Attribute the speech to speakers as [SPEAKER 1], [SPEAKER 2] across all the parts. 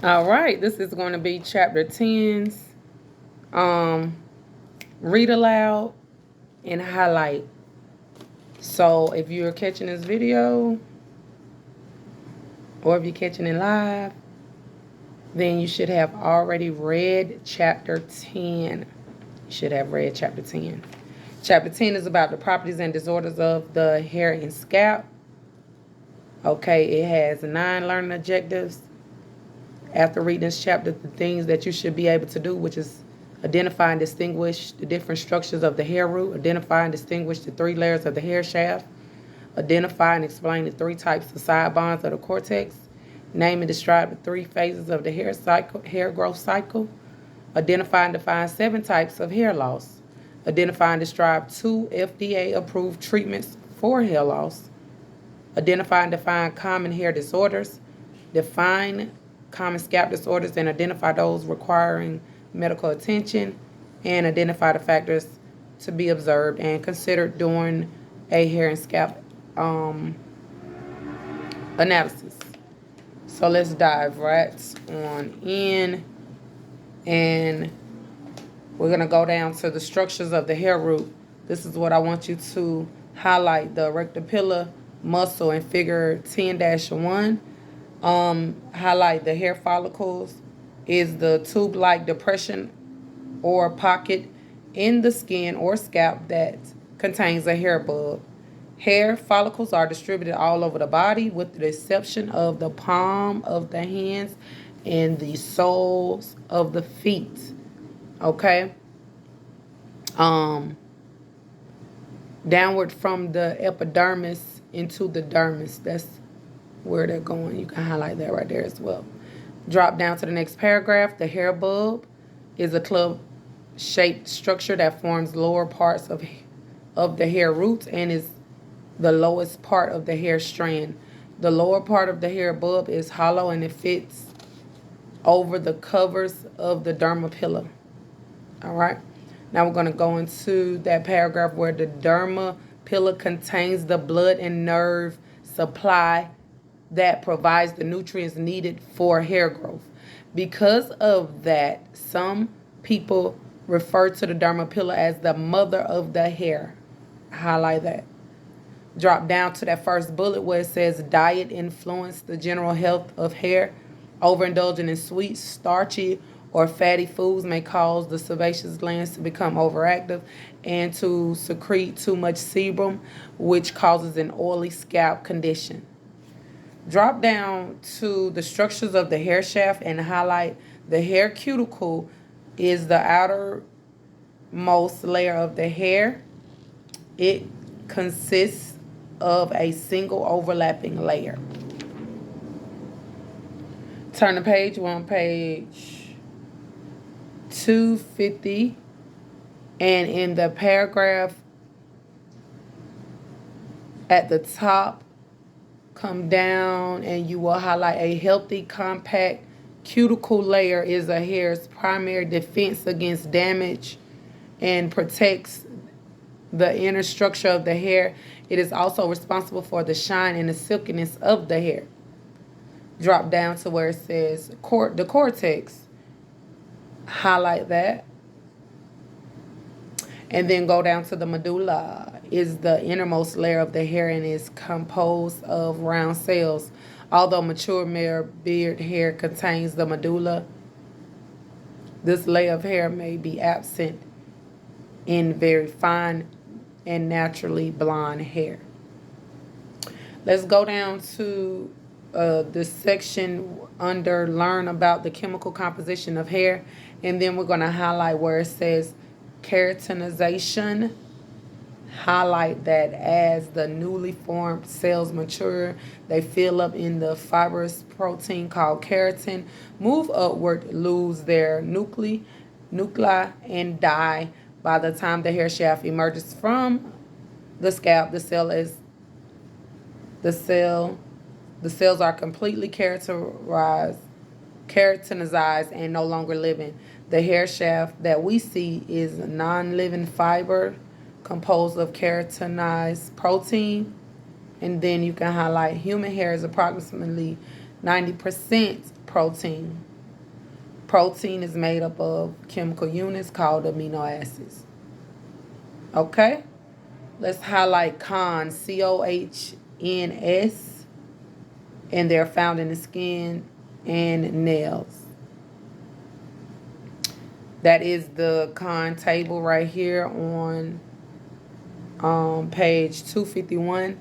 [SPEAKER 1] All right, this is going to be chapter 10's read aloud and highlight. So if you're catching this video or if you're catching it live, then you should have already read chapter 10. You should have read chapter 10. Chapter 10 is about the properties and disorders of the hair and scalp. Okay, it has 9 learning objectives. After reading this chapter, the things that you should be able to do, which is identify and distinguish the different structures of the hair root, identify and distinguish the 3 layers of the hair shaft, identify and explain the 3 types of side bonds of the cortex, name and describe the 3 phases of the hair growth cycle, identify and define 7 types of hair loss, identify and describe 2 FDA-approved treatments for hair loss, identify and define common hair disorders, define common scalp disorders and identify those requiring medical attention, and identify the factors to be observed and considered during a hair and scalp analysis. So let's dive right on in, and we're going to go down to the structures of the hair root. This is what I want you to highlight: the erector pillar muscle in figure 10-1. Highlight the hair follicles is the tube-like depression or pocket in the skin or scalp that contains a hair bulb. Hair follicles are distributed all over the body with the exception of the palm of the hands and the soles of the feet. Okay? Downward from the epidermis into the dermis. That's where they're going. You can highlight that right there as well. Drop down to the next paragraph. The hair bulb is a club-shaped structure that forms lower parts of the hair roots and is the lowest part of the hair strand. The lower part of the hair bulb is hollow and it fits over the covers of the derma pillar. All right. Now we're going to go into that paragraph where the derma pillar contains the blood and nerve supply that provides the nutrients needed for hair growth. Because of that, some people refer to the derma pillar as the mother of the hair. Highlight that. Drop down to that first bullet where it says diet influence the general health of hair. Overindulging in sweet, starchy, or fatty foods may cause the sebaceous glands to become overactive and to secrete too much sebum, which causes an oily scalp condition. Drop down to the structures of the hair shaft and highlight the hair cuticle is the outermost layer of the hair. It consists of a single overlapping layer. Turn the page, we're on page 250. And in the paragraph at the top, come down and you will highlight a healthy, compact cuticle layer is a hair's primary defense against damage and protects the inner structure of the hair. It is also responsible for the shine and the silkiness of the hair. Drop down to where it says the cortex. Highlight that. And then go down to the medulla. Is the innermost layer of the hair and is composed of round cells. Although mature male beard hair contains the medulla, this layer of hair may be absent in very fine and naturally blonde hair. Let's go down to this section under learn about the chemical composition of hair, and then we're going to highlight where it says keratinization. Highlight that as the newly formed cells mature, they fill up in the fibrous protein called keratin, move upward, lose their nuclei, and die. By the time the hair shaft emerges from the scalp, the cells are completely keratinized and no longer living. The hair shaft that we see is a non-living fiber composed of keratinized protein. And then you can highlight human hair is approximately 90% protein. Protein is made up of chemical units called amino acids. Okay? Let's highlight cons, COHNS, and they're found in the skin and nails. That is the con table right here on page 251.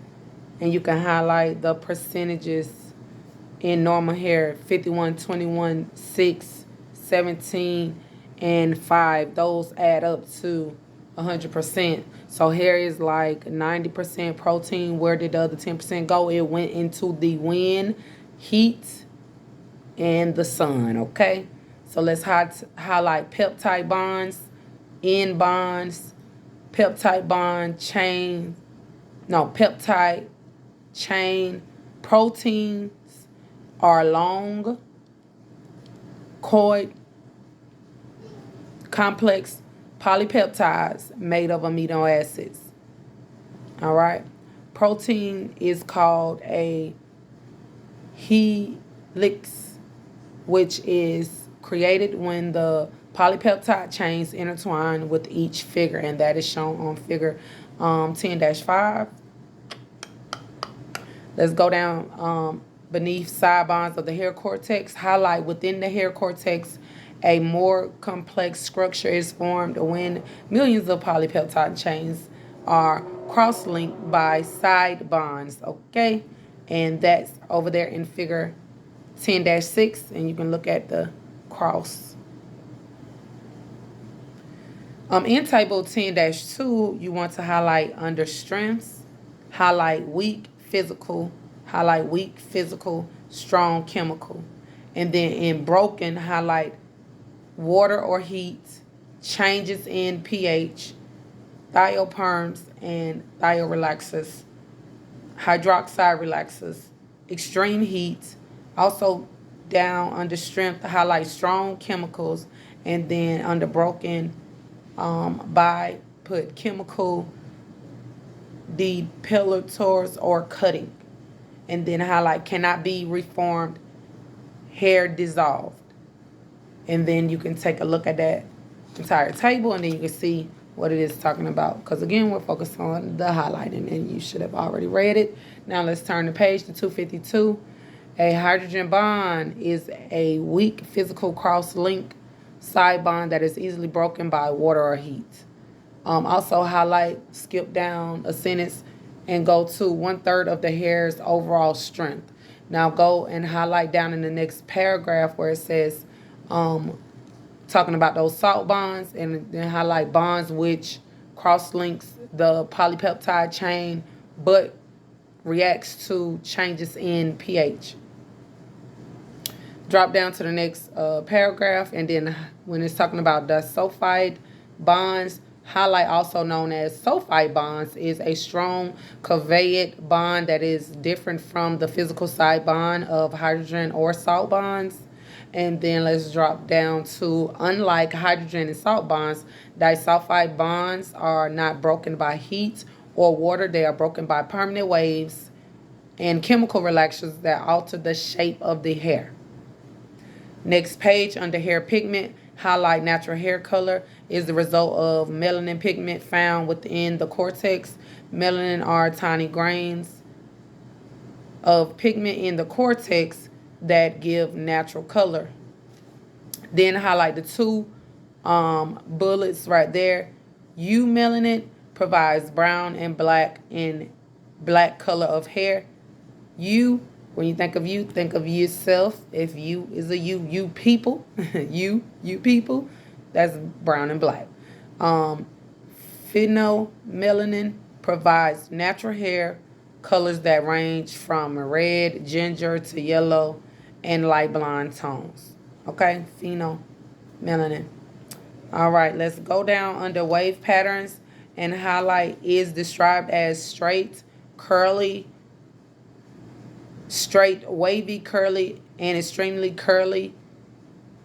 [SPEAKER 1] And you can highlight the percentages in normal hair: 51, 21, 6, 17, and 5. Those add up to 100%. So hair is like 90% protein. Where did the other 10% go? It went into the wind, heat, and the sun, okay? So let's highlight peptide bonds, end bonds, peptide bond chain, peptide chain. Proteins are long, coiled, complex polypeptides made of amino acids. All right. Protein is called a helix, which is created when the polypeptide chains intertwine with each figure, and that is shown on figure 10-5. Let's go down beneath side bonds of the hair cortex. Highlight within the hair cortex, a more complex structure is formed when millions of polypeptide chains are cross-linked by side bonds, okay? And that's over there in figure 10-6, and you can look at the cross. In table 10-2, you want to highlight under strengths, highlight weak physical, strong chemical. And then in broken, highlight water or heat, changes in pH, thioperms and thiorelaxers, hydroxide relaxers, extreme heat. Also down under strength, highlight strong chemicals, and then under broken, put chemical depilators or cutting. And then highlight cannot be reformed, hair dissolved. And then you can take a look at that entire table, and then you can see what it is talking about. Because again, we're focused on the highlighting, and you should have already read it. Now let's turn the page to 252. A hydrogen bond is a weak physical cross-link side bond that is easily broken by water or heat. Also skip down a sentence and go to 1/3 of the hair's overall strength. Now go and highlight down in the next paragraph where it says, talking about those salt bonds, and then highlight bonds which cross-links the polypeptide chain but reacts to changes in pH. Drop down to the next paragraph, and then when it's talking about disulfide bonds, highlight also known as sulfide bonds is a strong covalent bond that is different from the physical side bond of hydrogen or salt bonds. And then let's drop down to, unlike hydrogen and salt bonds, disulfide bonds are not broken by heat or water. They are broken by permanent waves and chemical reactions that alter the shape of the hair. Next page, under hair pigment, highlight natural hair color is the result of melanin pigment found within the cortex. Melanin are tiny grains of pigment in the cortex that give natural color. Then highlight the two bullets right there. Eumelanin provides brown and black color of hair. When you think of you, think of yourself. If you is a you people, you people, that's brown and black. Phenomelanin provides natural hair colors that range from red, ginger to yellow and light blonde tones. Okay, phenomelanin. All right, let's go down under wave patterns, and highlight is described as straight, wavy, curly, and extremely curly.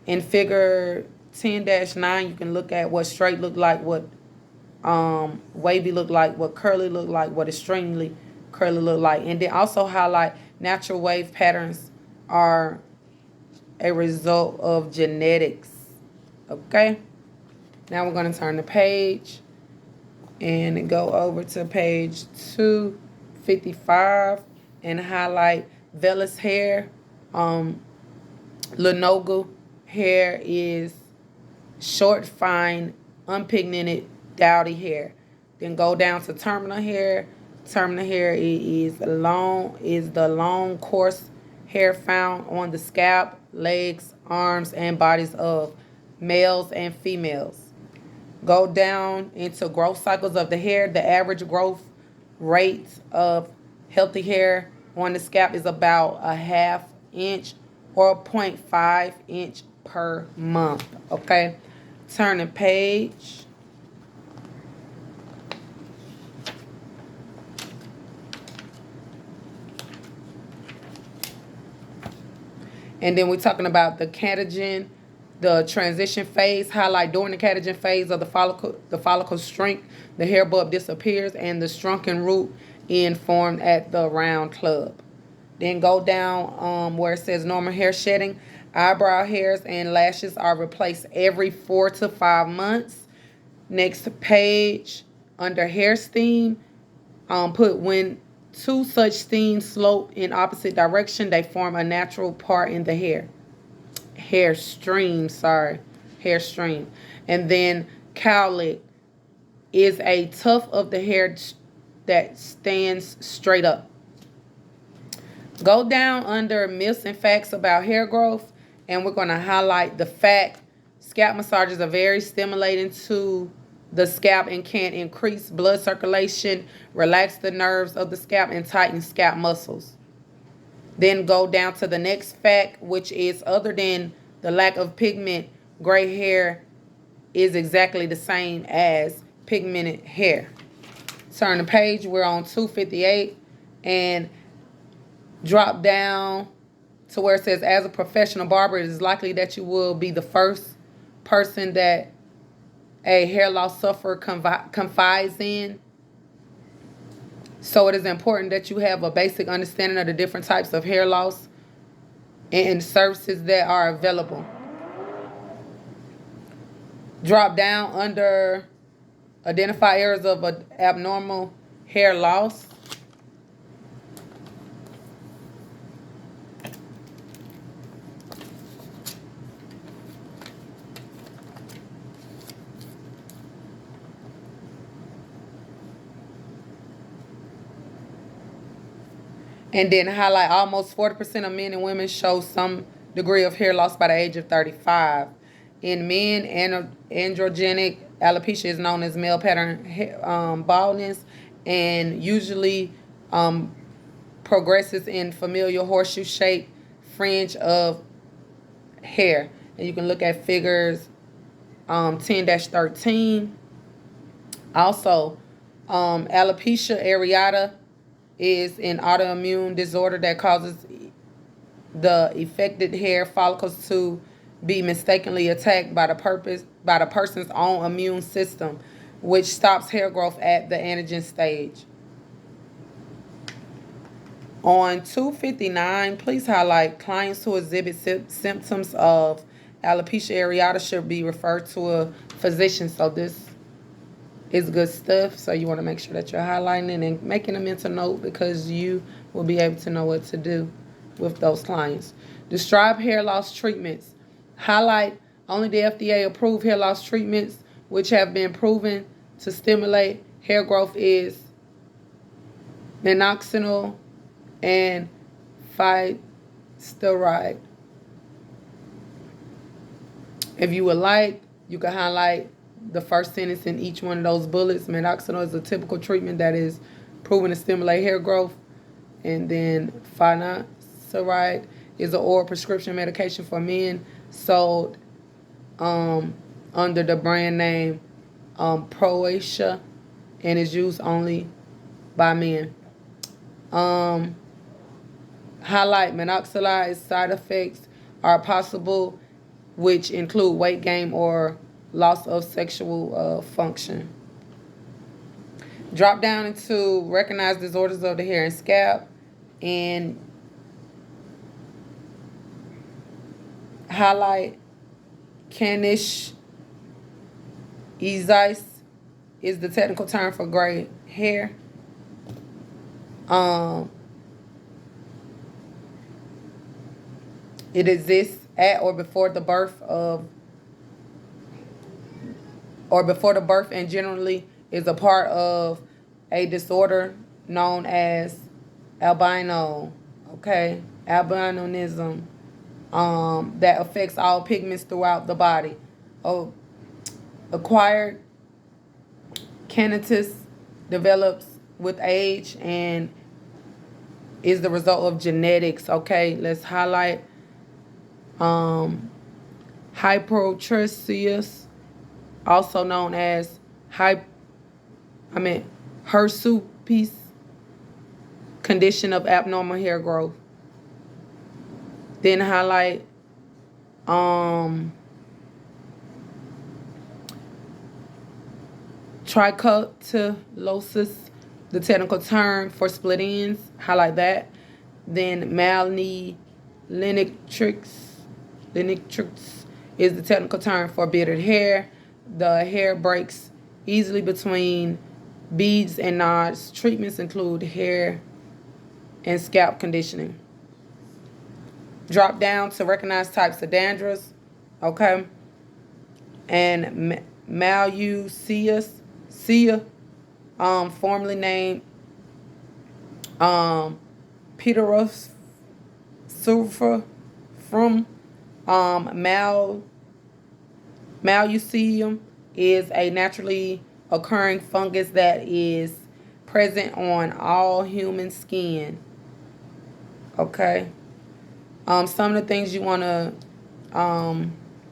[SPEAKER 1] In figure 10-9, you can look at what straight look like, what wavy look like, what curly look like, what extremely curly look like. And then also highlight natural wave patterns are a result of genetics. Okay? Now we're going to turn the page and go over to page 255 and highlight vellus hair. Lanogal hair is short, fine, unpigmented, dowdy hair. Then go down to terminal hair. Terminal hair is the long, coarse hair found on the scalp, legs, arms, and bodies of males and females. Go down into growth cycles of the hair. The average growth rate of healthy hair on the scalp is about a ½ inch or 0.5 inch per month. Okay, turn the page. And then we're talking about the catagen, the transition phase. Highlight during the catagen phase of the follicle shrink, the hair bulb disappears, and the shrunken root end formed at the round club. Then go down where it says normal hair shedding. Eyebrow hairs and lashes are replaced every 4 to 5 months. Next page, under hair steam, put when two such steams slope in opposite direction, they form a natural part in the hair. Hair stream. And then cowlick is a tuft of the hair that stands straight up. Go down under myths and facts about hair growth, and we're going to highlight the fact scalp massages are very stimulating to the scalp and can increase blood circulation, relax the nerves of the scalp, and tighten scalp muscles. Then go down to the next fact, which is other than the lack of pigment, gray hair is exactly the same as pigmented hair. Turn the page. We're on 258 and drop down to where it says, as a professional barber, it is likely that you will be the first person that a hair loss sufferer confides in. So it is important that you have a basic understanding of the different types of hair loss and services that are available. Drop down under identify areas of abnormal hair loss. And then highlight almost 40% of men and women show some degree of hair loss by the age of 35. In men, androgenic alopecia is known as male pattern baldness and usually progresses in familial horseshoe-shaped fringe of hair. And you can look at figures 10-13. Also, alopecia areata is an autoimmune disorder that causes the affected hair follicles to be mistakenly attacked by the person's own immune system, which stops hair growth at the anagen stage. On 259, please highlight clients who exhibit symptoms of alopecia areata should be referred to a physician. So this is good stuff. So you want to make sure that you're highlighting it and making a mental note, because you will be able to know what to do with those clients. Describe hair loss treatments. Highlight only the FDA approved hair loss treatments which have been proven to stimulate hair growth is minoxidil and finasteride. If you would like, you can highlight the first sentence in each one of those bullets. Minoxidil is a typical treatment that is proven to stimulate hair growth. And then finasteride is an oral prescription medication for men sold under the brand name Porosity and is used only by men. Highlight minoxidil side effects are possible, which include weight gain or loss of sexual function. Drop down into recognize disorders of the hair and scalp, and highlight Keratinization is the technical term for gray hair. It exists at or before the birth and generally is a part of a disorder known as albino, okay? Albinism, that affects all pigments throughout the body. Acquired keratitis develops with age and is the result of genetics, okay? Let's highlight Hyprotrustus, also known as hirsutis, condition of abnormal hair growth. Then highlight trichotillomatosis, the technical term for split ends. Highlight that. Then Linux is the technical term for bearded hair. The hair breaks easily between beads and knots. Treatments include hair and scalp conditioning. Drop down to recognize types of dandruff, okay? And Alopecia, formerly named Peterus sulfur from Maleucium is a naturally occurring fungus that is present on all human skin. Okay. Some of the things you want to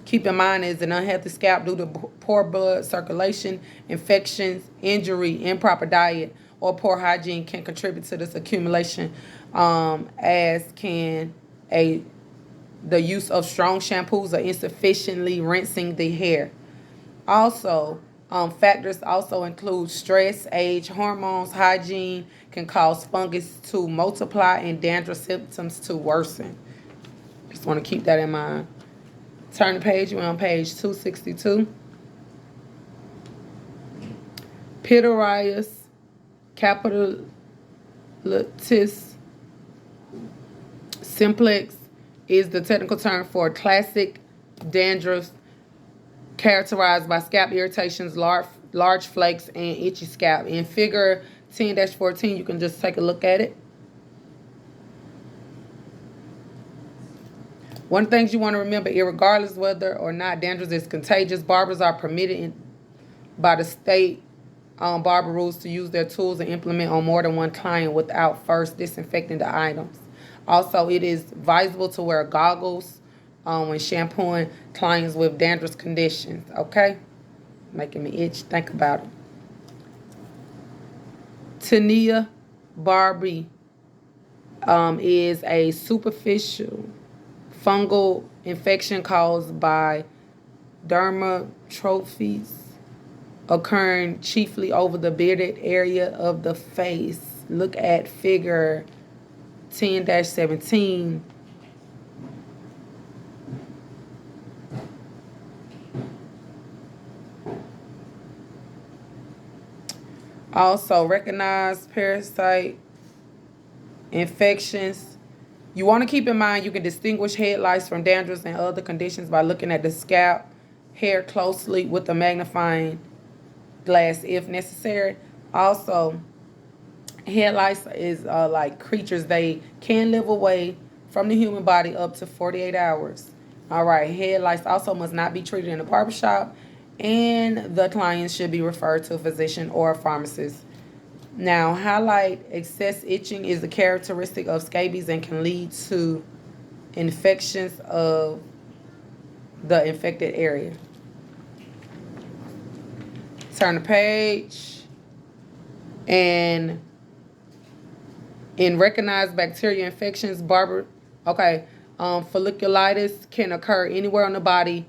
[SPEAKER 1] keep in mind is an unhealthy scalp due to poor blood circulation, infections, injury, improper diet, or poor hygiene can contribute to this accumulation, as can the use of strong shampoos or insufficiently rinsing the hair. Also, factors also include stress, age, hormones, hygiene can cause fungus to multiply and dandruff symptoms to worsen. Just want to keep that in mind. Turn the page. We're on page 262. Pityriasis capitulatis simplex is the technical term for classic dandruff characterized by scalp irritations, large flakes, and itchy scalp. In figure 10-14, you can just take a look at it. One of the things you want to remember, irregardless whether or not dandruff is contagious, barbers are permitted by the state barber rules to use their tools and implement on more than one client without first disinfecting the items. Also, it is advisable to wear goggles when shampooing clients with dandruff conditions, okay? Making me itch, think about it. Tinea barbi is a superficial fungal infection caused by Derma Pillar occurring chiefly over the bearded area of the face. Look at figure 10-17. Also, recognize parasite infections. You want to keep in mind you can distinguish head lice from dandruff and other conditions by looking at the scalp hair closely with a magnifying glass if necessary. Also, head lice is like creatures. They can live away from the human body up to 48 hours. All right, head lice also must not be treated in a barbershop, and the client should be referred to a physician or a pharmacist. Now, highlight excess itching is a characteristic of scabies and can lead to infections of the infected area. Turn the page. And in recognized bacteria infections, folliculitis can occur anywhere on the body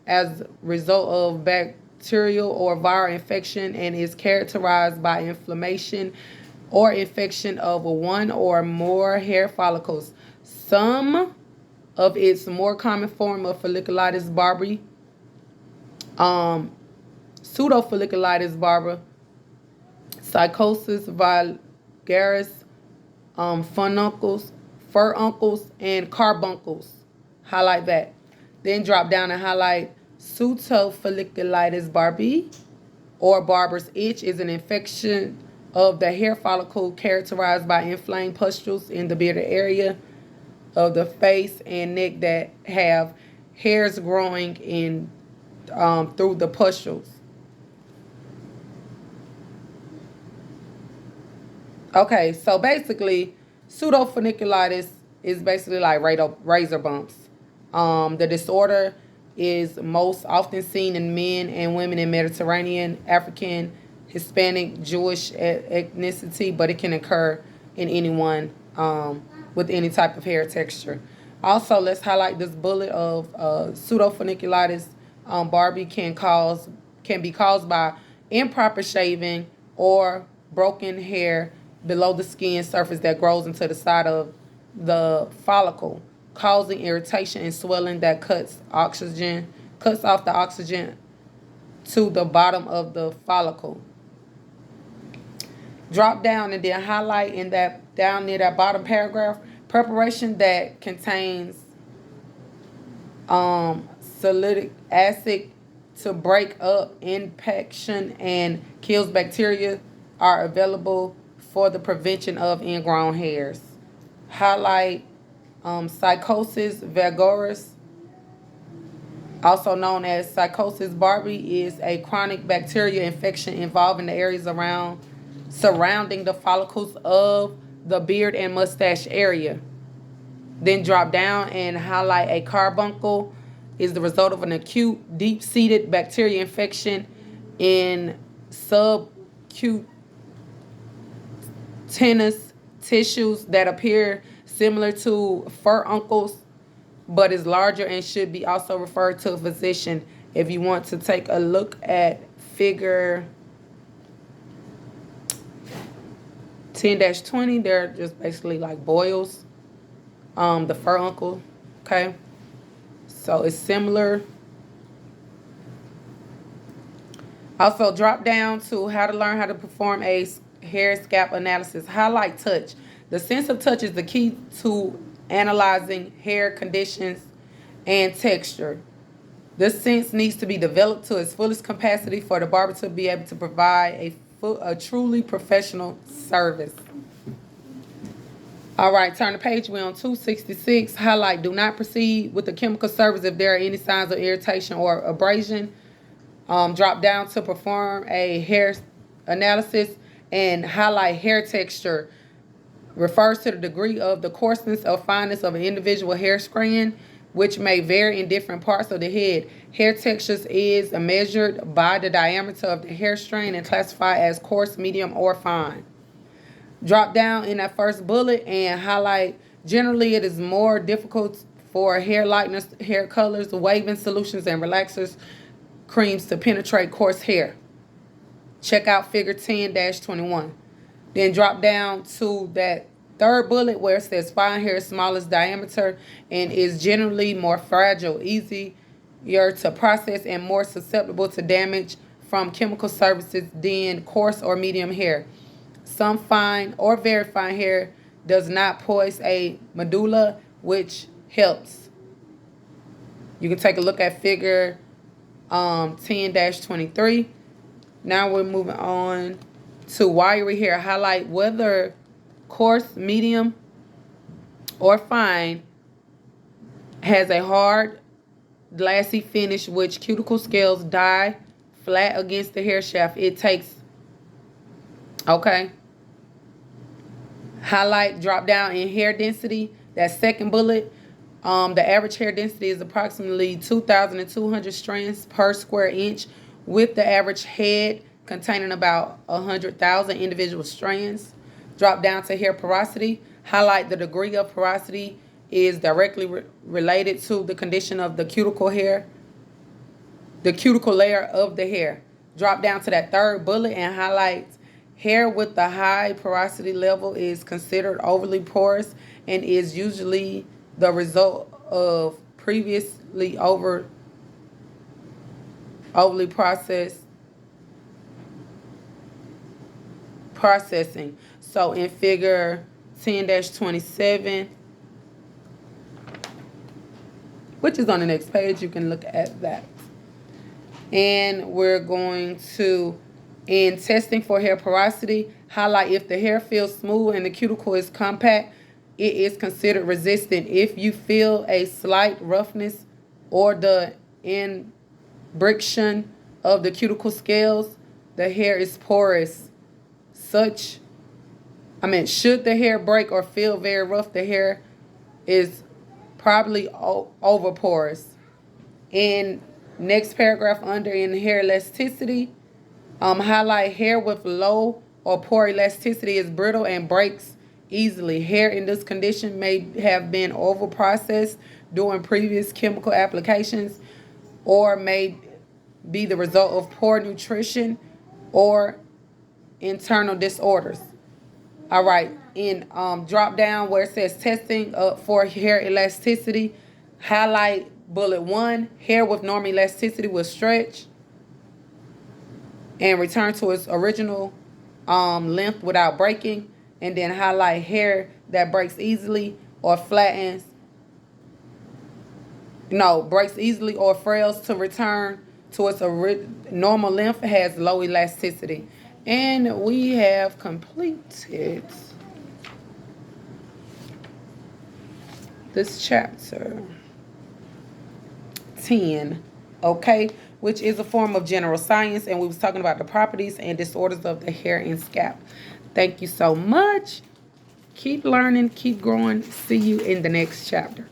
[SPEAKER 1] as a result of bacterial or viral infection and is characterized by inflammation or infection of one or more hair follicles. Some of its more common form of folliculitis barbae, Pseudo-Folliculitis barber, psychosis vulgaris, furuncles, and carbuncles. Highlight that. Then drop down and highlight Pseudo-Folliculitis barbae, or barber's itch, is an infection of the hair follicle characterized by inflamed pustules in the bearded area of the face and neck that have hairs growing in through the pustules. Okay, so basically, pseudo-funiculitis is basically like razor bumps. The disorder is most often seen in men and women in Mediterranean, African, Hispanic, Jewish ethnicity, but it can occur in anyone with any type of hair texture. Also, let's highlight this bullet of pseudo-funiculitis barbae can be caused by improper shaving or broken hair below the skin surface that grows into the side of the follicle, causing irritation and swelling that cuts off the oxygen to the bottom of the follicle. Drop down and then highlight in that down near that bottom paragraph, preparation that contains salicylic acid to break up infection and kills bacteria are available for the prevention of ingrown hairs. Highlight psychosis vulgaris, also known as psychosis barbae, is a chronic bacterial infection involving the areas surrounding the follicles of the beard and mustache area. Then drop down and highlight a carbuncle is the result of an acute, deep-seated bacterial infection in subcutaneous tissues that appear similar to furuncles, but is larger and should be also referred to a physician. If you want to take a look at figure 10-20, they're just basically like boils, the furuncle, okay? So it's similar. Also, drop down to how to learn how to perform a hair scalp analysis. Highlight touch. The sense of touch is the key to analyzing hair conditions and texture. This sense needs to be developed to its fullest capacity for the barber to be able to provide a truly professional service. All right, turn the page. We're on 266. Highlight, do not proceed with the chemical service if there are any signs of irritation or abrasion. Drop down to perform a hair analysis and highlight hair texture. Refers to the degree of the coarseness or fineness of an individual hair strand, which may vary in different parts of the head. Hair textures is measured by the diameter of the hair strand and classified as coarse, medium, or fine. Drop down in that first bullet and highlight, generally it is more difficult for hair lightness, hair colors, waving solutions, and relaxers creams to penetrate coarse hair. Check out figure 10-21. Then drop down to that third bullet where it says fine hair, smallest diameter, and is generally more fragile, easier to process, and more susceptible to damage from chemical services than coarse or medium hair. Some fine or very fine hair does not poise a medulla, which helps. You can take a look at figure 10-23. Now we're moving on to wiry hair. Highlight whether coarse, medium, or fine has a hard, glassy finish which cuticle scales die flat against the hair shaft. It takes, okay. Highlight, drop down in hair density. That second bullet, the average hair density is approximately 2,200 strands per square inch, with the average head containing about 100,000 individual strands. Drop down to hair porosity. Highlight the degree of porosity is directly related to the condition of the cuticle hair, the cuticle layer of the hair. Drop down to that third bullet and highlight hair with the high porosity level is considered overly porous and is usually the result of previously overly processing. So in figure 10-27, which is on the next page, you can look at that. And we're going to, in testing for hair porosity, highlight if the hair feels smooth and the cuticle is compact, it is considered resistant. If you feel a slight roughness or the imbrication of the cuticle scales, the hair is porous. Should the hair break or feel very rough, the hair is probably over porous. In next paragraph under, in hair elasticity, highlight hair with low or poor elasticity is brittle and breaks easily. Hair in this condition may have been over processed during previous chemical applications, or may be the result of poor nutrition or internal disorders. All right, in drop down where it says testing for hair elasticity, highlight bullet 1, hair with normal elasticity will stretch and return to its original length without breaking. And then highlight hair that breaks easily or flattens, breaks easily or frails to return to its normal length, has low elasticity. And we have completed this chapter 10, okay, which is a form of general science, and we was talking about the properties and disorders of the hair and scalp. Thank you so much. Keep learning, keep growing. See you in the next chapter.